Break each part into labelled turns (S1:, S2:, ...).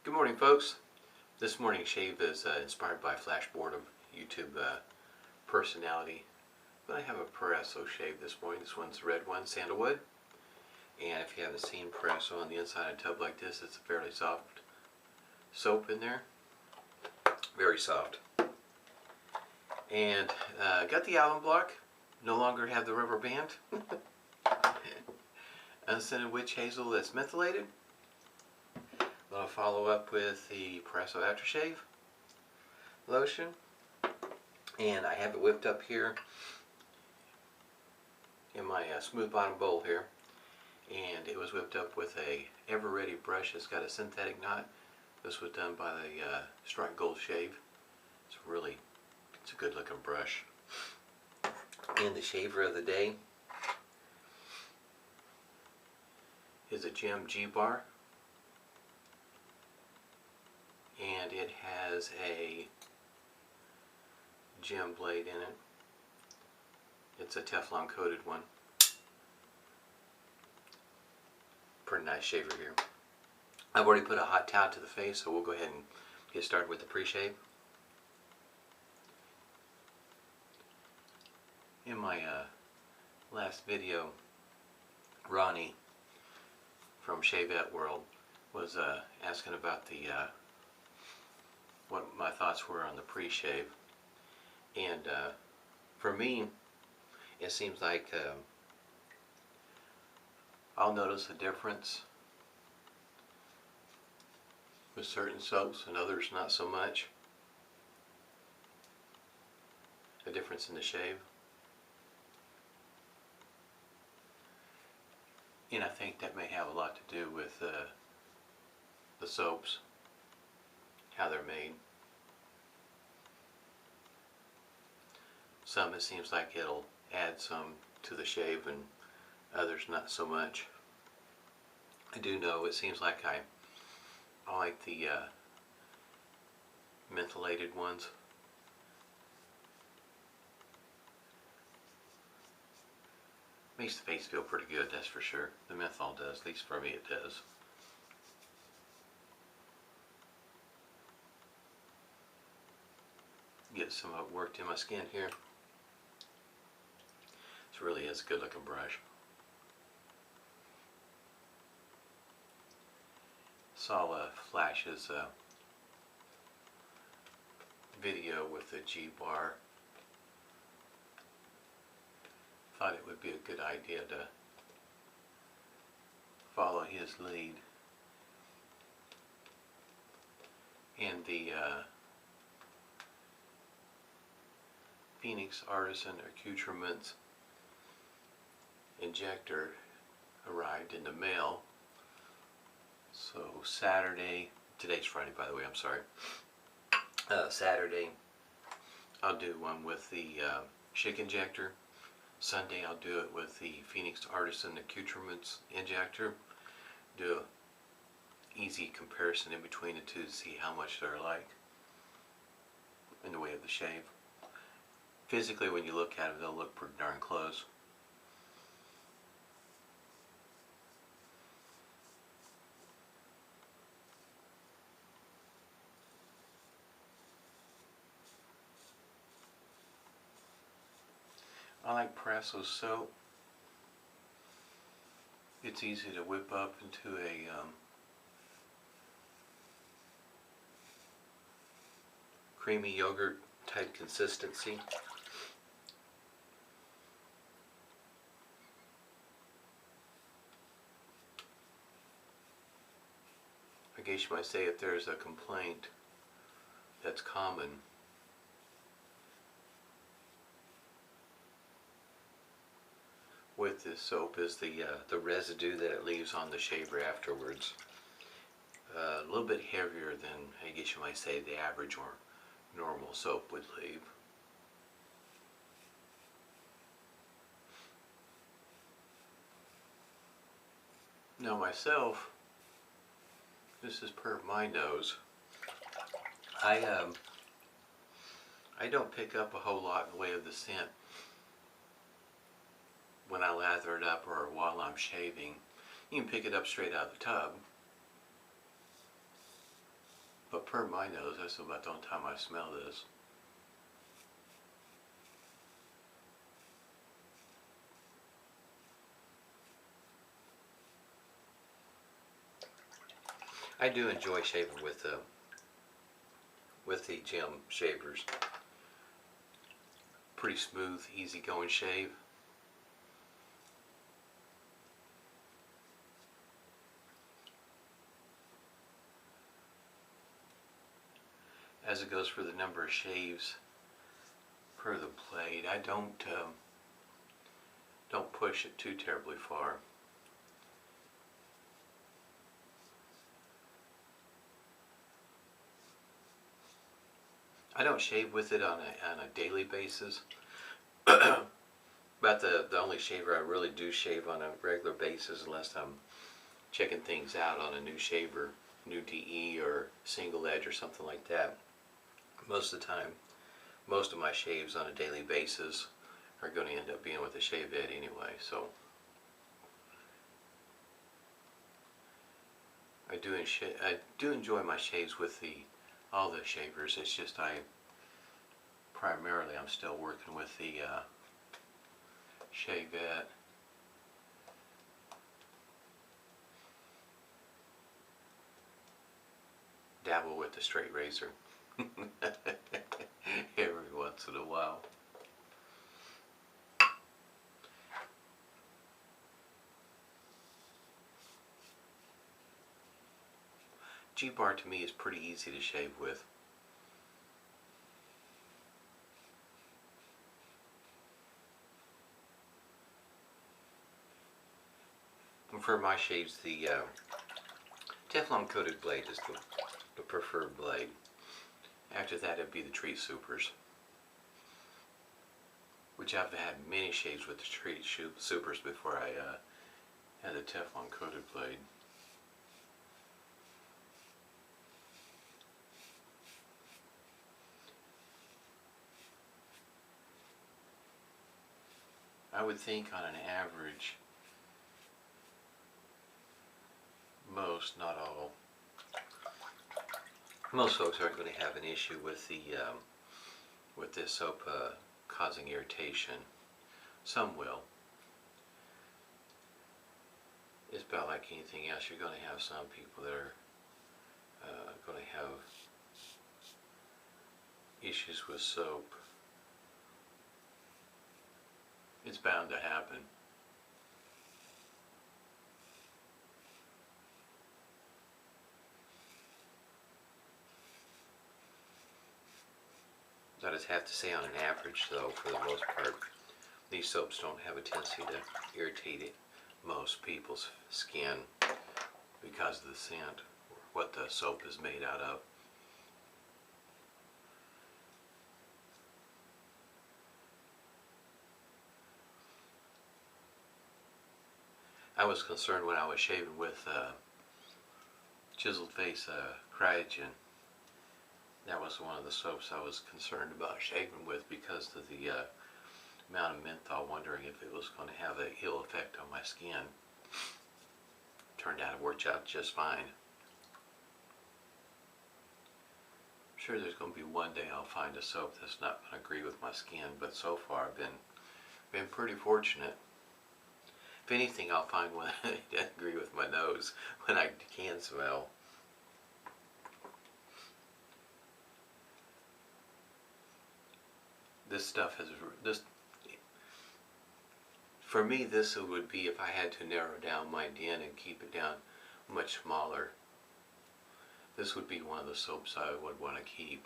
S1: Good morning, folks. This morning's shave is inspired by Flash Boredom, YouTube personality. But I have a Proraso shave this morning. This one's the red one, sandalwood. And if you haven't seen Proraso on the inside of a tub like this, it's a fairly soft soap in there. Very soft. And got the alum block. No longer have the rubber band. Unscented witch hazel that's methylated. I'll follow up with the Proraso aftershave lotion, and I have it whipped up here in my smooth bottom bowl here, and it was whipped up with a ever ready brush that's got a synthetic knot. This was done by the Strike Gold Shave. It's a good looking brush. And the shaver of the day is a Gem G-Bar. And it has a gem blade in it. It's a Teflon coated one. Pretty nice shaver here. I've already put a hot towel to the face, so we'll go ahead and get started with the pre-shave. In my last video, Ronnie from Shavette World was asking about the what my thoughts were on the pre-shave, and for me it seems like I'll notice a difference with certain soaps and others not so much. A difference in the shave, and I think that may have a lot to do with the soaps, how they're made. Some it seems like it'll add some to the shave, and others not so much. I do know it seems like I like the mentholated ones. Makes the face feel pretty good, that's for sure. The menthol does, at least for me it does. Get some of it worked in my skin here. This really is a good looking brush. Saw Flash's video with the G-Bar. Thought it would be a good idea to follow his lead. And the Phoenix Artisan accoutrements injector arrived in the mail. So Saturday, today's Friday by the way, I'm sorry. Saturday I'll do one with the Chic injector. Sunday I'll do it with the Phoenix Artisan accoutrements injector. Do an easy comparison in between the two to see how much they're alike in the way of the shave. Physically, when you look at it, they'll look pretty darn close. I like Proraso soap. It's easy to whip up into a creamy yogurt type consistency. I guess you might say if there's a complaint that's common with this soap is the residue that it leaves on the shaver afterwards. A little bit heavier than I guess you might say the average or normal soap would leave. Now myself, this is per my nose. I don't pick up a whole lot in the way of the scent when I lather it up or while I'm shaving. You can pick it up straight out of the tub. per my nose, that's about the only time I smell this. I do enjoy shaving with the gem shavers. Pretty smooth, easy going shave. As it goes for the number of shaves per the blade, I don't push it too terribly far. I don't shave with it on a daily basis. About the only shaver I really do shave on a regular basis, unless I'm checking things out on a new shaver, new DE or single edge or something like that. Most of the time, most of my shaves on a daily basis are going to end up being with a shave head anyway. So I do enjoy my shaves with all the shavers. It's just primarily I'm still working with the shavette. Dabble with the straight razor every once in a while. G-Bar to me is pretty easy to shave with. And for my shaves, the Teflon coated blade is the preferred blade. After that, it'd be the Treat Supers, which I've had many shaves with the Treat Supers before I had the Teflon coated blade. I would think on an average, most, not all, most folks aren't going to have an issue with this soap causing irritation. Some will. It's about like anything else. You're going to have some people that are going to have issues with soap. It's bound to happen. I just have to say, on an average though, for the most part, these soaps don't have a tendency to irritate most people's skin because of the scent, or what the soap is made out of. I was concerned when I was shaving with Chiseled Face Cryogen. That was one of the soaps I was concerned about shaving with because of the amount of menthol, wondering if it was going to have an ill effect on my skin. Turned out it worked out just fine. I'm sure there's going to be one day I'll find a soap that's not going to agree with my skin, but so far I've been pretty fortunate. If anything, I'll find one that doesn't agree with my nose when I can smell. This stuff has, for me, this would be if I had to narrow down my den and keep it down much smaller. This would be one of the soaps I would want to keep.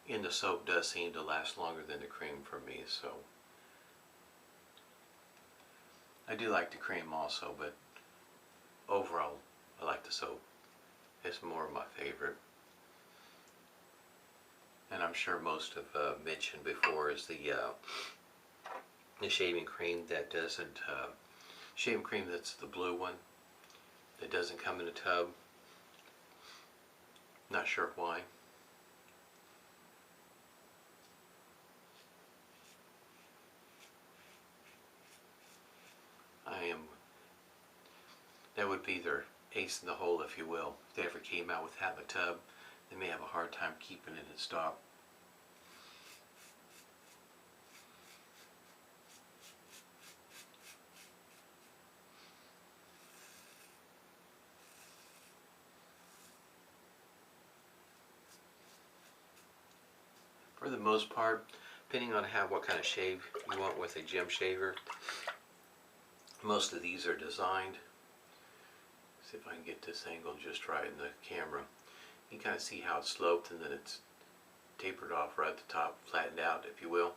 S1: And the soap does seem to last longer than the cream for me, so. I do like the cream also, but overall, I like the soap. It's more of my favorite. And I'm sure most have mentioned before is the shaving cream that doesn't, shaving cream that's the blue one, that doesn't come in a tub. Not sure why. That would be ace in the hole, if you will. If they ever came out with that in the tub, they may have a hard time keeping it in stock. For the most part, depending on what kind of shave you want with a gem shaver, most of these are designed. See if I can get this angle just right in the camera. You can kind of see how it's sloped and then it's tapered off right at the top, flattened out, if you will.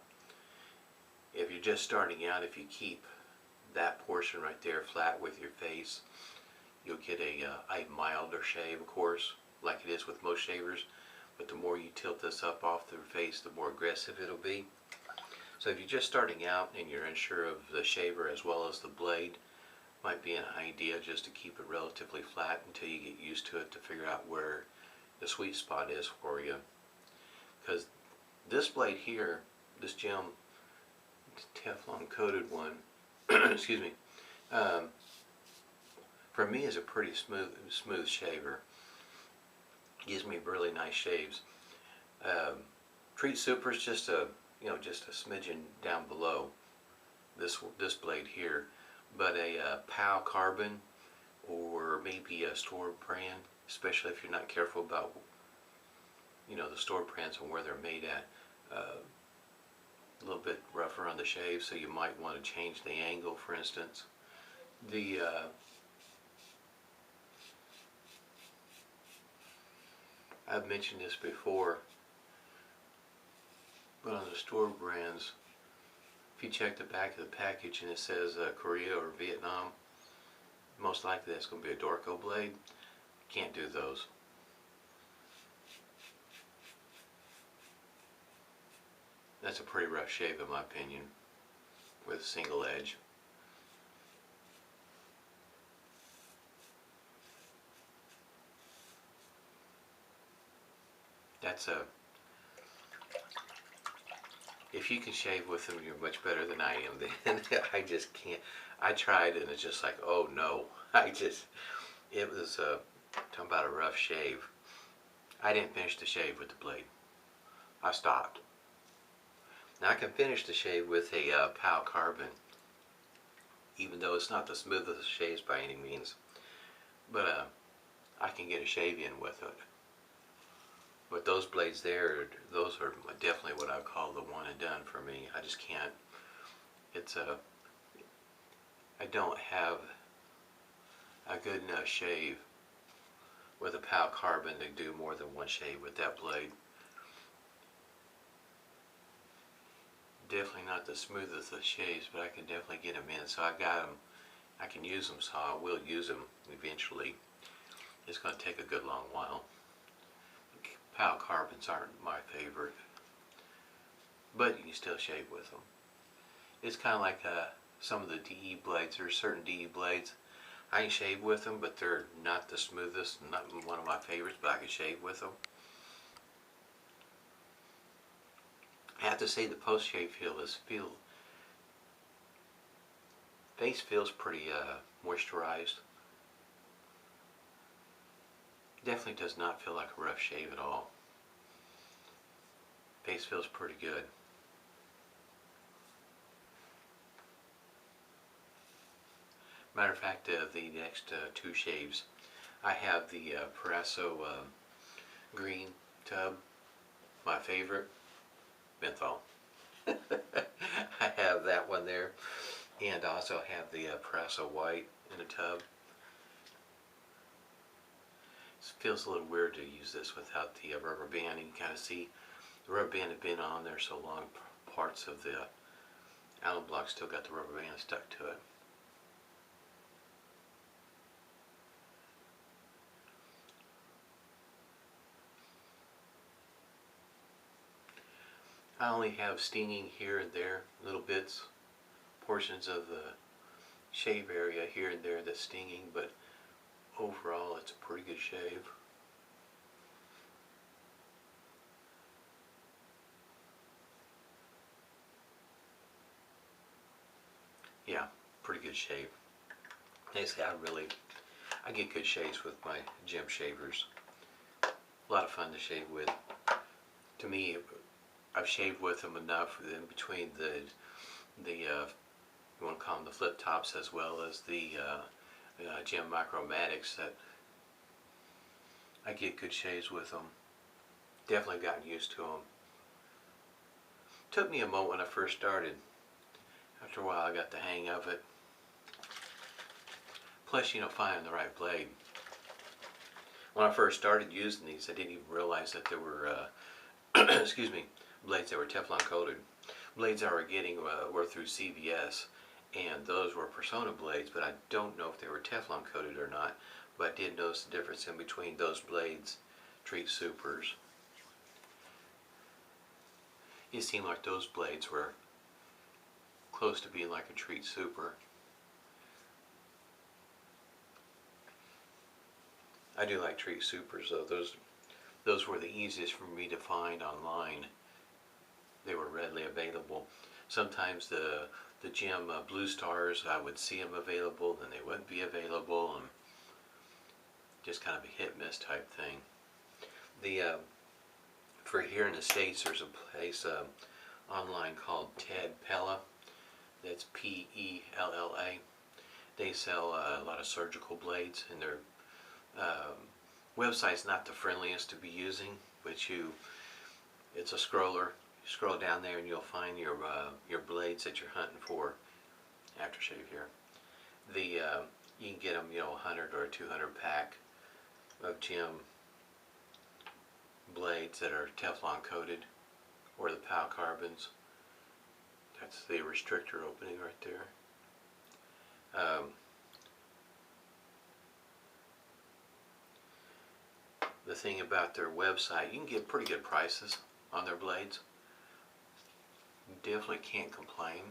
S1: If you're just starting out, if you keep that portion right there flat with your face, you'll get a milder shave, of course, like it is with most shavers. But the more you tilt this up off the face, the more aggressive it'll be. So if you're just starting out and you're unsure of the shaver as well as the blade, might be an idea just to keep it relatively flat until you get used to it, to figure out where the sweet spot is for you. Because this blade here, this gem Teflon coated one, excuse me, for me is a pretty smooth shaver. Gives me really nice shaves. Treat Super is just a just a smidgen down below this blade here, but a PAA Carbon or maybe a store brand, especially if you're not careful about the store brands and where they're made at, a little bit rougher on the shave, so you might want to change the angle, for instance. I've mentioned this before, but on the store brands, if you check the back of the package and it says Korea or Vietnam, most likely that's going to be a Dorco blade. Can't do those. That's a pretty rough shave in my opinion, with a single edge. If you can shave with them, you're much better than I am. Then I just can't. I tried and it's just like, oh no. It was talking about a rough shave. I didn't finish the shave with the blade. I stopped. Now I can finish the shave with a PAA Carbon, even though it's not the smoothest of shaves by any means. But I can get a shave in with it. But those blades there, those are definitely what I call the one and done for me. I just can't. I don't have a good enough shave with a PAA Carbon to do more than one shave with that blade. Definitely not the smoothest of shaves, but I can definitely get them in. So I got them. I can use them, so I will use them eventually. It's going to take a good long while. PAA Carbons aren't my favorite, but you can still shave with them. It's kind of like some of the DE blades. There are certain DE blades I can shave with them, but they're not the smoothest, not one of my favorites, but I can shave with them. I have to say the post-shave face feels pretty moisturized. Definitely does not feel like a rough shave at all. Face feels pretty good. Matter of fact, the next two shaves, I have the Proraso green tub, my favorite, menthol. I have that one there, and I also have the Proraso white in a tub. It feels a little weird to use this without the rubber band. You can kind of see the rubber band had been on there so long, parts of the alum block still got the rubber band stuck to it. I only have stinging here and there, little bits, portions of the shave area here and there that's stinging, but overall it's a pretty good shave. Yeah, pretty good shave. Basically, I get good shaves with my gym shavers. A lot of fun to shave with. To me, I've shaved with them enough in between the you want to call them the flip tops as well as the gym micromatics that I get good shaves with them. Definitely gotten used to them. Took me a moment when I first started. After a while I got the hang of it. Plus, you know, finding the right blade. When I first started using these, I didn't even realize that there were, excuse me, blades that were Teflon coated. Blades I were getting were through CVS, and those were Persona blades, but I don't know if they were Teflon coated or not. But I did notice the difference in between those blades, Treat Supers. It seemed like those blades were close to being like a Treat Super. I do like Treat Supers though. Those were the easiest for me to find online. They were readily available. Sometimes the gym Blue Stars, I would see them available, then they wouldn't be available, and just kind of a hit miss type thing. The for here in the States, there's a place online called Ted Pella. That's P-E-L-L-A. They sell a lot of surgical blades, and their website's not the friendliest to be using, but it's a scroller. You scroll down there and you'll find your blades that you're hunting for. Aftershave here. You can get them, you know, 100 or a 200 pack of gym blades that are Teflon coated, or the PAA carbons. That's the restrictor opening right there. The thing about their website, you can get pretty good prices on their blades. You definitely can't complain.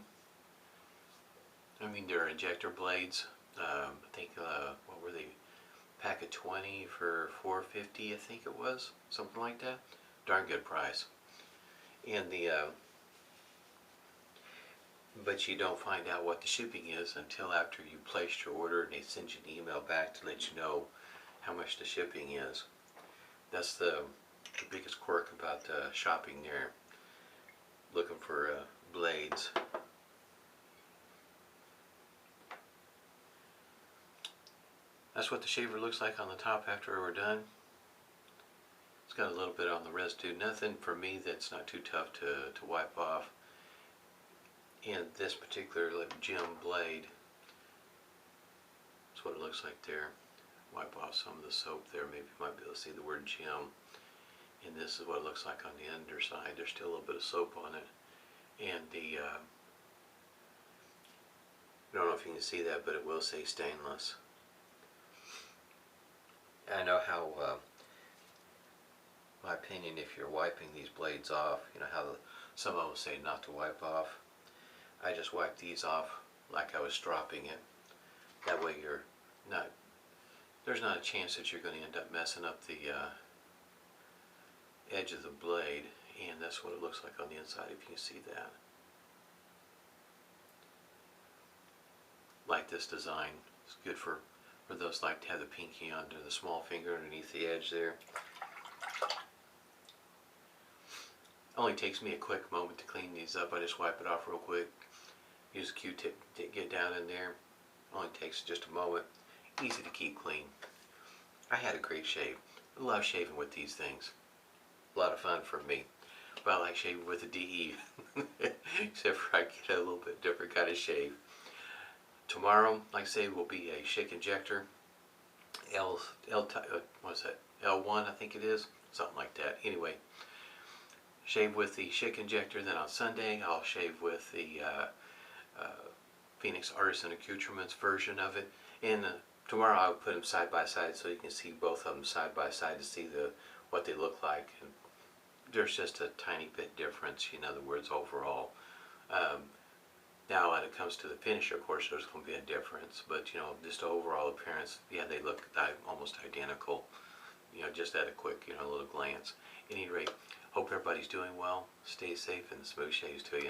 S1: I mean, their injector blades, I think, what were they? Pack of 20 for $4.50, I think it was, something like that. Darn good price. And but you don't find out what the shipping is until after you placed your order, and they send you an email back to let you know how much the shipping is. That's the biggest quirk about shopping there, looking for blades. That's what the shaver looks like on the top after we're done. It's got a little bit on the residue. Nothing for me that's not too tough to wipe off. And this particular gym blade, that's what it looks like there. Wipe off some of the soap there. Maybe you might be able to see the word gym. And this is what it looks like on the underside. There's still a little bit of soap on it. And I don't know if you can see that, but it will say stainless. I know how, my opinion, if you're wiping these blades off, you know how some of them say not to wipe off. I just wipe these off like I was stropping it. That way there's not a chance that you're going to end up messing up the edge of the blade, and that's what it looks like on the inside, if you can see that. Like this design. It's good for those like to have the pinky under the small finger underneath the edge there. Only takes me a quick moment to clean these up. I just wipe it off real quick. Use a Q-tip to get down in there. Only takes just a moment. Easy to keep clean. I had a great shave. I love shaving with these things. A lot of fun for me. But I like shaving with a DE. Except for I get a little bit different kind of shave. Tomorrow, like I say, will be a shake injector. What's that? L1, I think it is. Something like that. Anyway, shave with the shake injector. Then on Sunday, I'll shave with the Phoenix Artisan Accoutrements version of it. And tomorrow I'll put them side by side so you can see both of them side by side to see what they look like. And there's just a tiny bit difference, in other words, overall. Now when it comes to the finish, of course, there's going to be a difference, but you know, just overall appearance, yeah, they look almost identical, you know, just at a quick, you know, little glance. At any rate, hope everybody's doing well, stay safe, and smooth shaves to you.